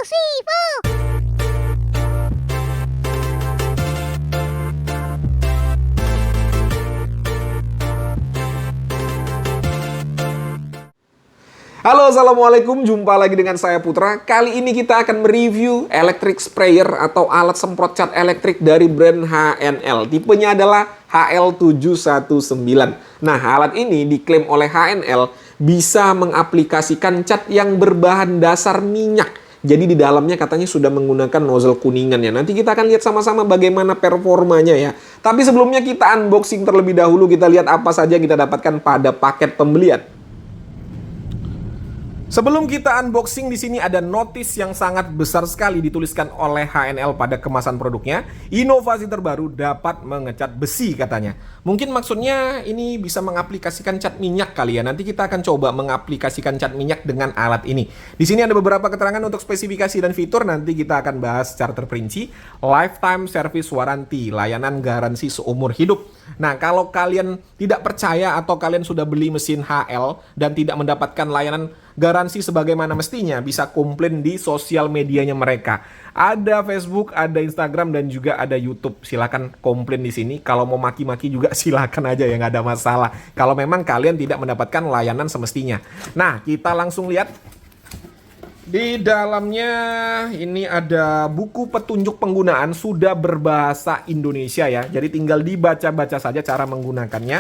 Sifu. Halo, assalamualaikum. Jumpa lagi dengan saya Putra. Kali ini kita akan mereview electric sprayer atau alat semprot cat elektrik dari brand HNL. Tipenya adalah HL719. Nah, alat ini diklaim oleh HNL bisa mengaplikasikan cat yang berbahan dasar minyak. Jadi di dalamnya katanya sudah menggunakan nozzle kuningan ya. Nanti kita akan lihat sama-sama bagaimana performanya ya. Tapi sebelumnya kita unboxing terlebih dahulu. Kita lihat apa saja kita dapatkan pada paket pembelian. Sebelum kita unboxing, di sini ada notis yang sangat besar sekali dituliskan oleh HNL pada kemasan produknya. Inovasi terbaru dapat mengecat besi katanya. Mungkin maksudnya ini bisa mengaplikasikan cat minyak kali ya. Nanti kita akan coba mengaplikasikan cat minyak dengan alat ini. Di sini ada beberapa keterangan untuk spesifikasi dan fitur. Nanti kita akan bahas secara terperinci. Lifetime service warranty, layanan garansi seumur hidup. Nah, kalau kalian tidak percaya atau kalian sudah beli mesin HL dan tidak mendapatkan layanan garansi sebagaimana mestinya, bisa komplain di sosial medianya mereka. Ada Facebook, ada Instagram, dan juga ada YouTube. Silakan komplain di sini. Kalau mau maki-maki juga silakan aja ya, nggak ada masalah. Kalau memang kalian tidak mendapatkan layanan semestinya. Nah, kita langsung lihat. Di dalamnya ini ada buku petunjuk penggunaan sudah berbahasa Indonesia ya. Jadi tinggal dibaca-baca saja cara menggunakannya.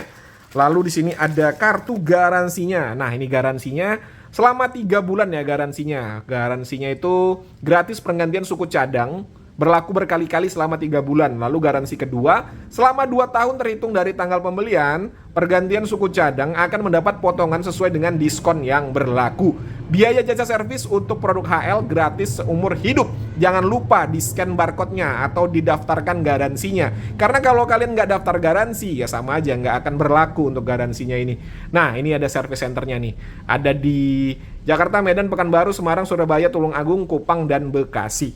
Lalu di sini ada kartu garansinya. Nah, ini garansinya selama 3 bulan ya garansinya. Garansinya itu gratis penggantian suku cadang. Berlaku berkali-kali selama 3 bulan. Lalu garansi kedua, selama 2 tahun terhitung dari tanggal pembelian, pergantian suku cadang akan mendapat potongan sesuai dengan diskon yang berlaku. Biaya jasa servis untuk produk HL gratis seumur hidup. Jangan lupa di-scan barcode-nya atau didaftarkan garansinya. Karena kalau kalian nggak daftar garansi, ya sama aja nggak akan berlaku untuk garansinya ini. Nah, ini ada service centernya nih. Ada di Jakarta, Medan, Pekanbaru, Semarang, Surabaya, Tulungagung, Kupang, dan Bekasi.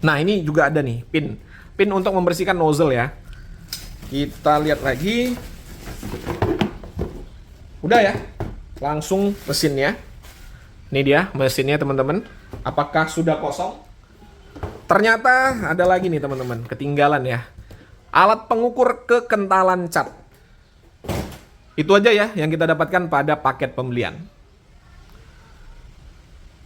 Nah, ini juga ada nih pin untuk membersihkan nozzle ya. Kita lihat lagi. Udah ya. Langsung mesinnya. Ini dia mesinnya teman-teman. Apakah sudah kosong? Ternyata ada lagi nih teman-teman, ketinggalan ya. Alat pengukur kekentalan cat. Itu aja ya yang kita dapatkan pada paket pembelian.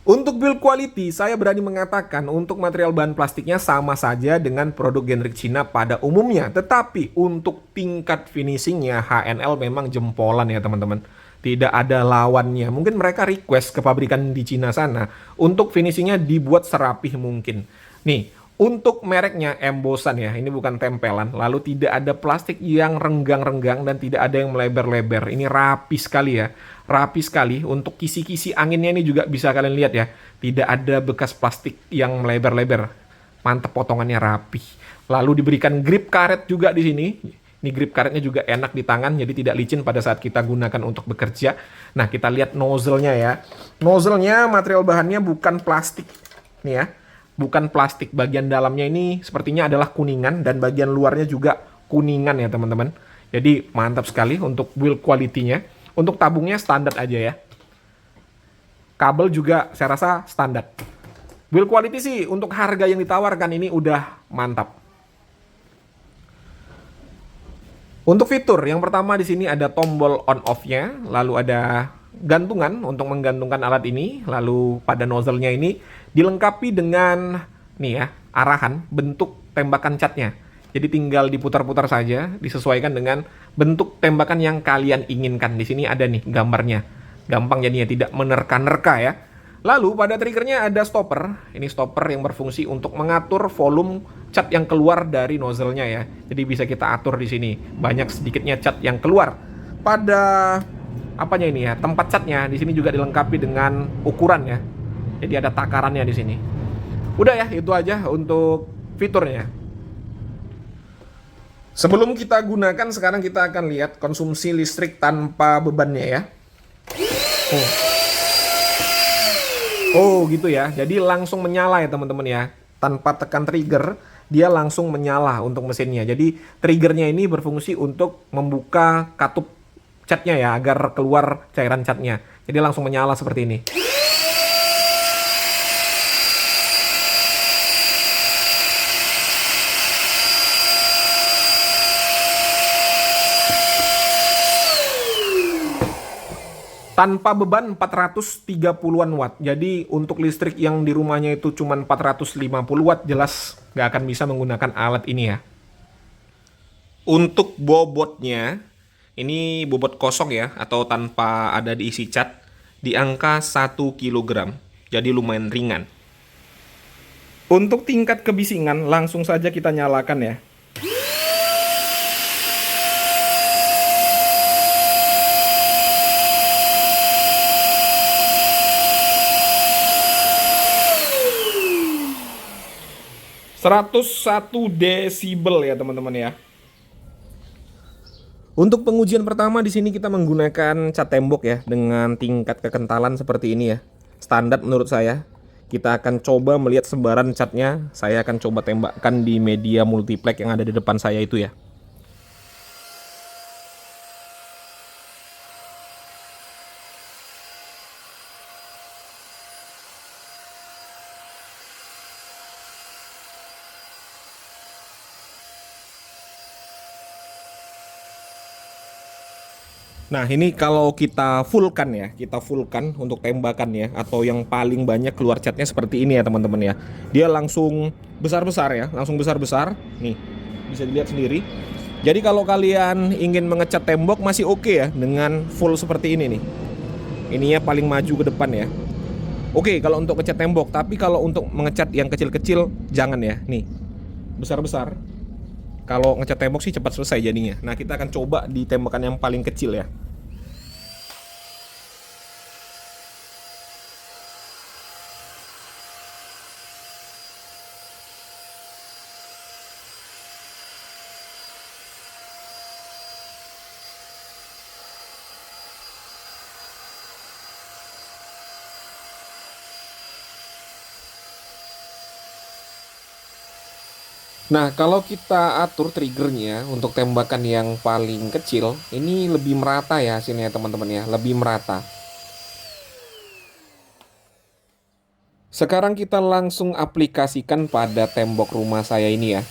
Untuk build quality, saya berani mengatakan untuk material bahan plastiknya sama saja dengan produk generik Cina pada umumnya. Tetapi untuk tingkat finishingnya HNL memang jempolan ya teman-teman. Tidak ada lawannya. Mungkin mereka request ke pabrikan di Cina sana untuk finishingnya dibuat serapih mungkin. Nih, untuk mereknya embosan ya, ini bukan tempelan. Lalu tidak ada plastik yang renggang-renggang dan tidak ada yang melebar-lebar. Ini rapi sekali ya. Rapi sekali. Untuk kisi-kisi anginnya ini juga bisa kalian lihat ya. Tidak ada bekas plastik yang melebar-lebar. Mantap, potongannya rapi. Lalu diberikan grip karet juga di sini. Ini grip karetnya juga enak di tangan, jadi tidak licin pada saat kita gunakan untuk bekerja. Nah, kita lihat nozzle-nya ya. Nozzle-nya material bahannya bukan plastik. Nih ya. Bukan plastik. Bagian dalamnya ini sepertinya adalah kuningan dan bagian luarnya juga kuningan ya teman-teman. Jadi mantap sekali untuk build quality-nya. Untuk tabungnya standar aja ya. Kabel juga saya rasa standar. Build quality sih untuk harga yang ditawarkan ini udah mantap. Untuk fitur, yang pertama di sini ada tombol on off-nya, lalu ada gantungan untuk menggantungkan alat ini, lalu pada nozzle-nya ini dilengkapi dengan nih ya, arahan bentuk tembakan catnya. Jadi tinggal diputar-putar saja, disesuaikan dengan bentuk tembakan yang kalian inginkan. Di sini ada nih gambarnya. Gampang jadinya, tidak menerka-nerka ya. Lalu pada triggernya ada stopper. Ini stopper yang berfungsi untuk mengatur volume cat yang keluar dari nozzle-nya ya. Jadi bisa kita atur di sini. Banyak sedikitnya cat yang keluar. Pada apanya ini ya? Tempat catnya di sini juga dilengkapi dengan ukuran ya. Jadi ada takarannya di sini. Udah ya, itu aja untuk fiturnya. Sebelum kita gunakan, sekarang kita akan lihat konsumsi listrik tanpa bebannya ya. Oh gitu ya, jadi langsung menyala ya teman-teman ya. Tanpa tekan trigger, dia langsung menyala untuk mesinnya. Jadi triggernya ini berfungsi untuk membuka katup catnya ya, agar keluar cairan catnya. Jadi langsung menyala seperti ini. Tanpa beban 430-an watt. Jadi untuk listrik yang di rumahnya itu cuma 450 watt, jelas nggak akan bisa menggunakan alat ini ya. Untuk bobotnya, ini bobot kosong ya, atau tanpa ada diisi cat, di angka 1 kg. Jadi lumayan ringan. Untuk tingkat kebisingan, langsung saja kita nyalakan ya. ...101 desibel ya teman-teman ya. Untuk pengujian pertama di sini kita menggunakan cat tembok ya dengan tingkat kekentalan seperti ini ya. Standar menurut saya. Kita akan coba melihat sebaran catnya. Saya akan coba tembakkan di media multiplex yang ada di depan saya itu ya. Nah ini kalau kita fullkan ya, kita fullkan untuk tembakan ya, atau yang paling banyak keluar catnya seperti ini ya teman-teman ya. Dia langsung besar-besar ya, langsung besar-besar. Nih bisa dilihat sendiri. Jadi kalau kalian ingin mengecat tembok masih oke ya dengan full seperti ini nih. Ininya paling maju ke depan ya. Oke kalau untuk ngecat tembok, tapi kalau untuk mengecat yang kecil-kecil jangan ya. Nih besar-besar. Kalau ngecat tembok sih cepat selesai jadinya. Nah kita akan coba di tembakan yang paling kecil ya. Nah, kalau kita atur triggernya untuk tembakan yang paling kecil, ini lebih merata ya hasilnya teman-teman ya, lebih merata. Sekarang kita langsung aplikasikan pada tembok rumah saya ini ya.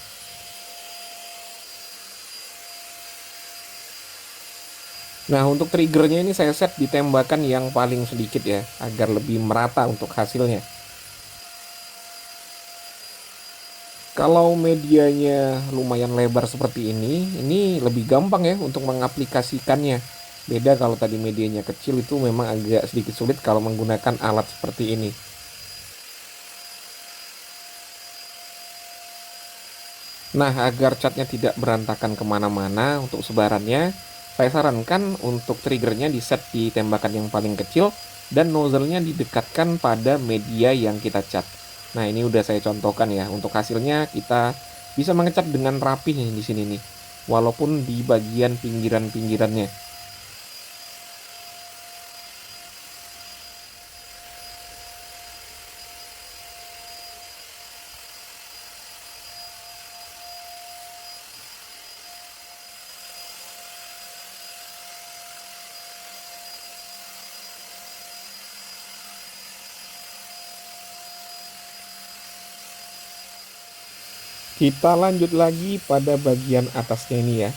Nah, untuk triggernya ini saya set di tembakan yang paling sedikit ya, agar lebih merata untuk hasilnya. Kalau medianya lumayan lebar seperti ini lebih gampang ya untuk mengaplikasikannya. Beda kalau tadi medianya kecil, itu memang agak sedikit sulit kalau menggunakan alat seperti ini. Nah, agar catnya tidak berantakan kemana-mana untuk sebarannya, saya sarankan untuk triggernya di set di tembakan yang paling kecil dan nozzle-nya didekatkan pada media yang kita cat. Nah, ini udah saya contohkan ya. Untuk hasilnya kita bisa mengecat dengan rapi nih di sini nih. Walaupun di bagian pinggiran-pinggirannya. Kita lanjut lagi pada bagian atasnya ini ya.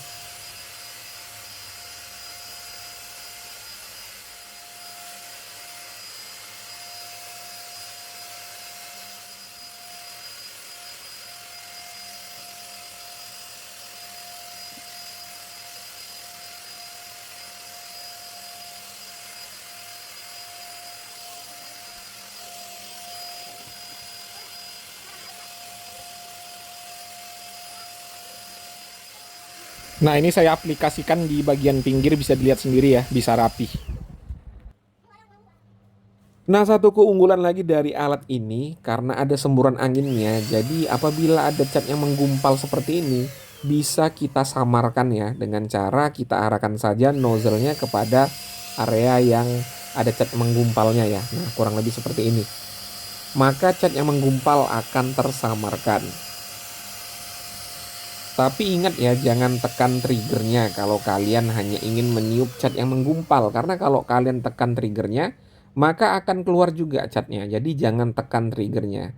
Nah, ini saya aplikasikan di bagian pinggir, bisa dilihat sendiri ya, bisa rapi. Nah, satu keunggulan lagi dari alat ini, karena ada semburan anginnya, jadi apabila ada cat yang menggumpal seperti ini, bisa kita samarkan ya, dengan cara kita arahkan saja nozzle-nya kepada area yang ada cat menggumpalnya ya. Nah, kurang lebih seperti ini. Maka cat yang menggumpal akan tersamarkan. Tapi ingat ya, jangan tekan triggernya kalau kalian hanya ingin meniup cat yang menggumpal. Karena kalau kalian tekan triggernya, maka akan keluar juga catnya. Jadi jangan tekan triggernya.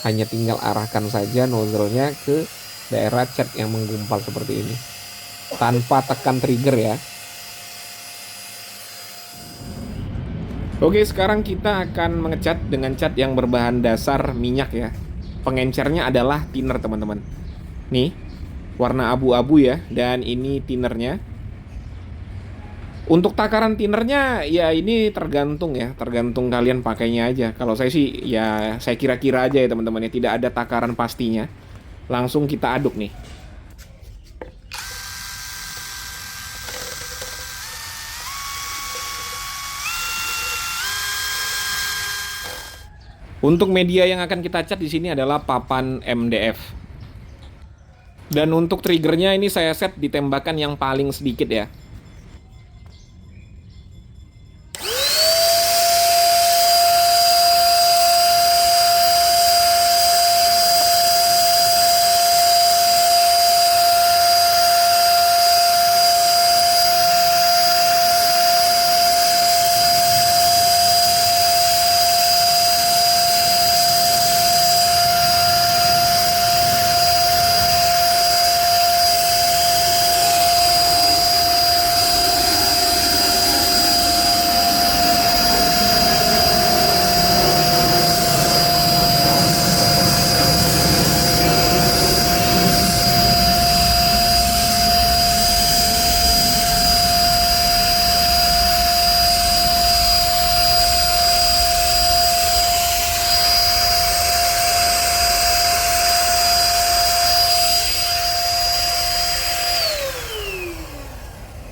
Hanya tinggal arahkan saja nozzle-nya ke daerah cat yang menggumpal seperti ini. Tanpa tekan trigger ya. Oke, sekarang kita akan mengecat dengan cat yang berbahan dasar minyak ya. Pengencernya adalah thinner teman-teman. Nih, warna abu-abu ya, dan ini thinnernya. Untuk takaran thinnernya ya ini tergantung ya, tergantung kalian pakainya aja. Kalau saya sih ya saya kira-kira aja ya teman-teman ya, tidak ada takaran pastinya. Langsung kita aduk nih. Untuk media yang akan kita cat di sini adalah papan MDF. Dan untuk triggernya ini saya set di tembakan yang paling sedikit ya.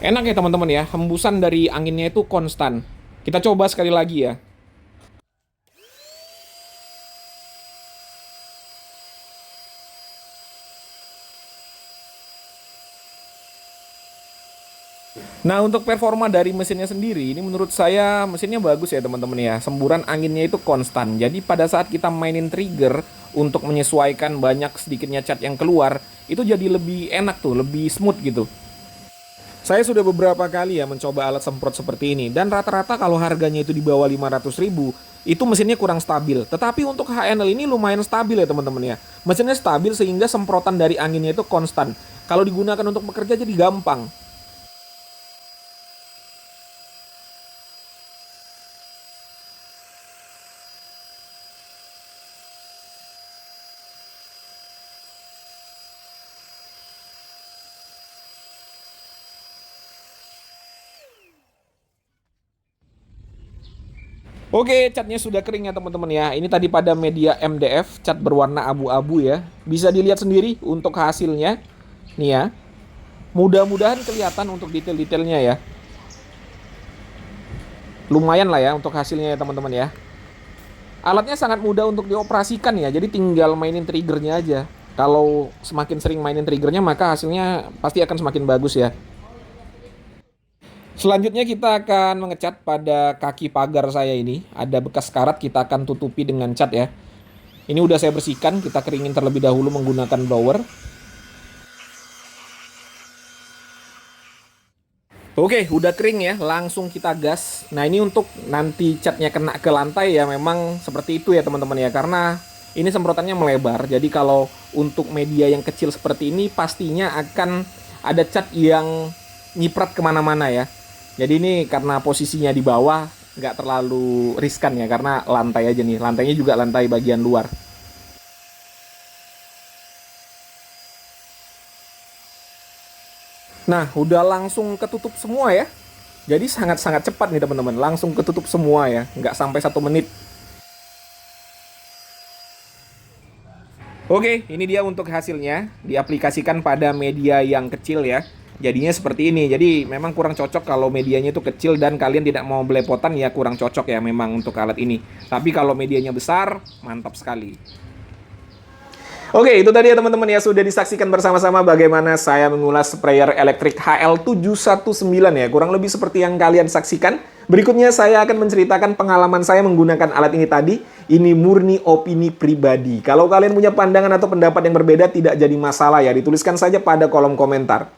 Enak ya teman-teman ya, hembusan dari anginnya itu konstan. Kita coba sekali lagi ya. Nah, untuk performa dari mesinnya sendiri, ini menurut saya mesinnya bagus ya teman-teman ya. Semburan anginnya itu konstan. Jadi pada saat kita mainin trigger untuk menyesuaikan banyak sedikitnya cat yang keluar, itu jadi lebih enak tuh, lebih smooth gitu. Saya sudah beberapa kali ya mencoba alat semprot seperti ini, dan rata-rata kalau harganya itu di bawah 500.000, itu mesinnya kurang stabil. Tetapi untuk HNL ini lumayan stabil ya teman-teman ya. Mesinnya stabil sehingga semprotan dari anginnya itu konstan. Kalau digunakan untuk bekerja jadi gampang. Oke, catnya sudah kering ya teman-teman ya. Ini tadi pada media MDF, cat berwarna abu-abu ya. Bisa dilihat sendiri untuk hasilnya. Nih ya. Mudah-mudahan kelihatan untuk detail-detailnya ya. Lumayan lah ya untuk hasilnya ya teman-teman ya. Alatnya sangat mudah untuk dioperasikan ya. Jadi tinggal mainin triggernya aja. Kalau semakin sering mainin triggernya maka hasilnya pasti akan semakin bagus ya. Selanjutnya kita akan mengecat pada kaki pagar saya ini. Ada bekas karat, kita akan tutupi dengan cat ya. Ini udah saya bersihkan, kita keringin terlebih dahulu menggunakan blower. Oke, udah kering ya, langsung kita gas. Nah ini untuk nanti catnya kena ke lantai ya memang seperti itu ya teman-teman ya. Karena ini semprotannya melebar, jadi kalau untuk media yang kecil seperti ini pastinya akan ada cat yang nyiprat kemana-mana ya. Jadi ini karena posisinya di bawah nggak terlalu riskan ya karena lantai aja nih. Lantainya juga lantai bagian luar. Nah, udah langsung ketutup semua ya. Jadi sangat-sangat cepat nih teman-teman. Langsung ketutup semua ya. Nggak sampai 1 menit. Oke, ini dia untuk hasilnya. Diaplikasikan pada media yang kecil ya. Jadinya seperti ini. Jadi memang kurang cocok kalau medianya itu kecil dan kalian tidak mau belepotan ya kurang cocok ya memang untuk alat ini. Tapi kalau medianya besar, mantap sekali. Oke, itu tadi ya teman-teman ya sudah disaksikan bersama-sama bagaimana saya mengulas sprayer elektrik HL719 ya. Kurang lebih seperti yang kalian saksikan. Berikutnya saya akan menceritakan pengalaman saya menggunakan alat ini tadi. Ini murni opini pribadi. Kalau kalian punya pandangan atau pendapat yang berbeda tidak jadi masalah ya. Dituliskan saja pada kolom komentar.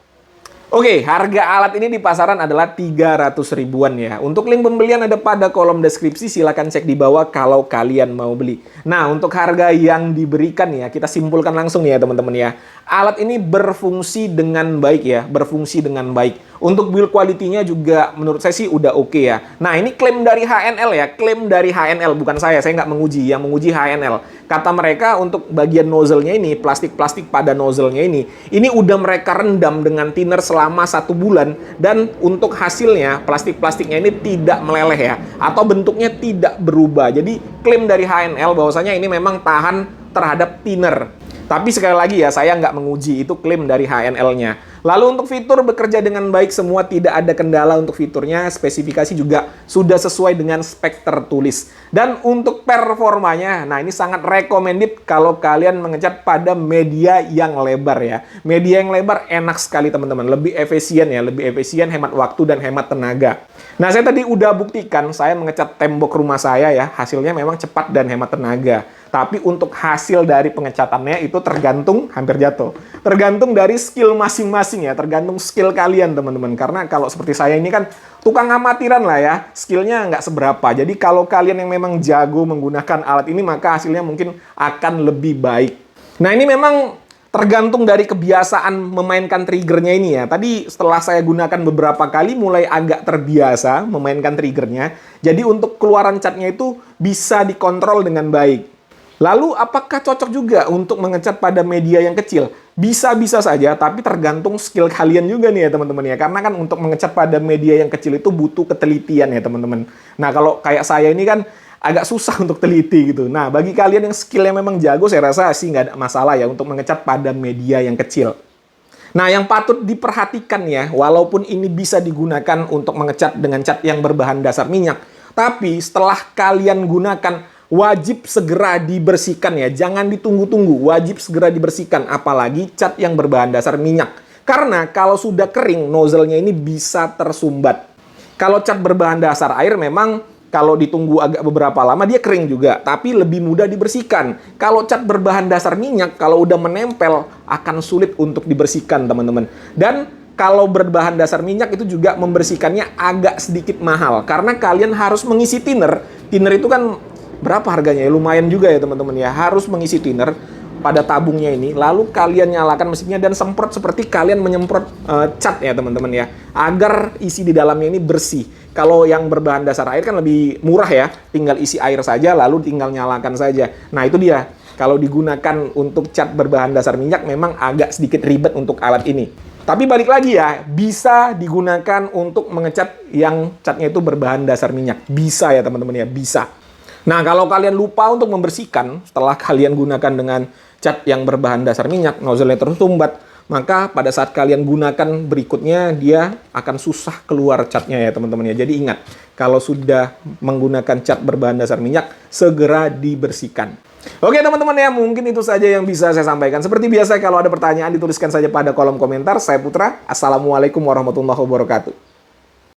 Oke, harga alat ini di pasaran adalah 300 ribuan ya. Untuk link pembelian ada pada kolom deskripsi, silakan cek di bawah kalau kalian mau beli. Nah, untuk harga yang diberikan ya, kita simpulkan langsung ya teman-teman ya. Alat ini berfungsi dengan baik ya, berfungsi dengan baik. Untuk build quality-nya juga menurut saya sih udah oke ya. Nah, ini klaim dari HNL ya, klaim dari HNL, bukan saya nggak menguji, yang menguji HNL. Kata mereka untuk bagian nozzle-nya ini, plastik-plastik pada nozzle-nya ini udah mereka rendam dengan thinner selama 1 bulan, dan untuk hasilnya plastik-plastiknya ini tidak meleleh ya, atau bentuknya tidak berubah. Jadi klaim dari HNL bahwasanya ini memang tahan terhadap thinner. Tapi sekali lagi ya, saya nggak menguji, itu klaim dari HNL-nya. Lalu untuk fitur bekerja dengan baik semua, tidak ada kendala untuk fiturnya, spesifikasi juga sudah sesuai dengan spek tertulis. Dan untuk performanya, nah ini sangat recommended kalau kalian mengecat pada media yang lebar ya. Media yang lebar enak sekali teman-teman, lebih efisien ya, lebih efisien, hemat waktu dan hemat tenaga. Nah saya tadi udah buktikan, saya mengecat tembok rumah saya ya, hasilnya memang cepat dan hemat tenaga. Tapi untuk hasil dari pengecatannya itu tergantung, hampir jatuh. Tergantung dari skill masing-masing ya, tergantung skill kalian teman-teman. Karena kalau seperti saya ini kan tukang amatiran lah ya, skillnya nggak seberapa. Jadi kalau kalian yang memang jago menggunakan alat ini, maka hasilnya mungkin akan lebih baik. Nah ini memang tergantung dari kebiasaan memainkan triggernya ini ya. Tadi setelah saya gunakan beberapa kali, mulai agak terbiasa memainkan triggernya. Jadi untuk keluaran catnya itu bisa dikontrol dengan baik. Lalu apakah cocok juga untuk mengecat pada media yang kecil? Bisa-bisa saja, tapi tergantung skill kalian juga nih ya teman-teman ya. Karena kan untuk mengecat pada media yang kecil itu butuh ketelitian ya teman-teman. Nah kalau kayak saya ini kan agak susah untuk teliti gitu. Nah bagi kalian yang skillnya memang jago, saya rasa sih nggak ada masalah ya untuk mengecat pada media yang kecil. Nah yang patut diperhatikan ya, walaupun ini bisa digunakan untuk mengecat dengan cat yang berbahan dasar minyak, tapi setelah kalian gunakan, wajib segera dibersihkan ya, jangan ditunggu-tunggu, wajib segera dibersihkan, apalagi cat yang berbahan dasar minyak. Karena kalau sudah kering, nozzle-nya ini bisa tersumbat. Kalau cat berbahan dasar air memang kalau ditunggu agak beberapa lama dia kering juga, tapi lebih mudah dibersihkan. Kalau cat berbahan dasar minyak, kalau udah menempel akan sulit untuk dibersihkan teman-teman. Dan kalau berbahan dasar minyak itu juga membersihkannya agak sedikit mahal, karena kalian harus mengisi thinner. Thinner itu kan berapa harganya ya? Lumayan juga ya teman-teman ya. Harus mengisi thinner pada tabungnya ini, lalu kalian nyalakan mesinnya dan semprot seperti kalian menyemprot cat ya teman-teman ya, agar isi di dalamnya ini bersih. Kalau yang berbahan dasar air kan lebih murah ya, tinggal isi air saja lalu tinggal nyalakan saja. Nah itu dia, kalau digunakan untuk cat berbahan dasar minyak memang agak sedikit ribet untuk alat ini. Tapi balik lagi ya, bisa digunakan untuk mengecat yang catnya itu berbahan dasar minyak. Bisa ya teman-teman ya, bisa. Nah, kalau kalian lupa untuk membersihkan setelah kalian gunakan dengan cat yang berbahan dasar minyak, nozzle-nya tersumbat, maka pada saat kalian gunakan berikutnya dia akan susah keluar catnya ya teman-teman ya. Jadi ingat, kalau sudah menggunakan cat berbahan dasar minyak, segera dibersihkan. Oke teman-teman ya, mungkin itu saja yang bisa saya sampaikan. Seperti biasa, kalau ada pertanyaan dituliskan saja pada kolom komentar. Saya Putra, Assalamualaikum warahmatullahi wabarakatuh.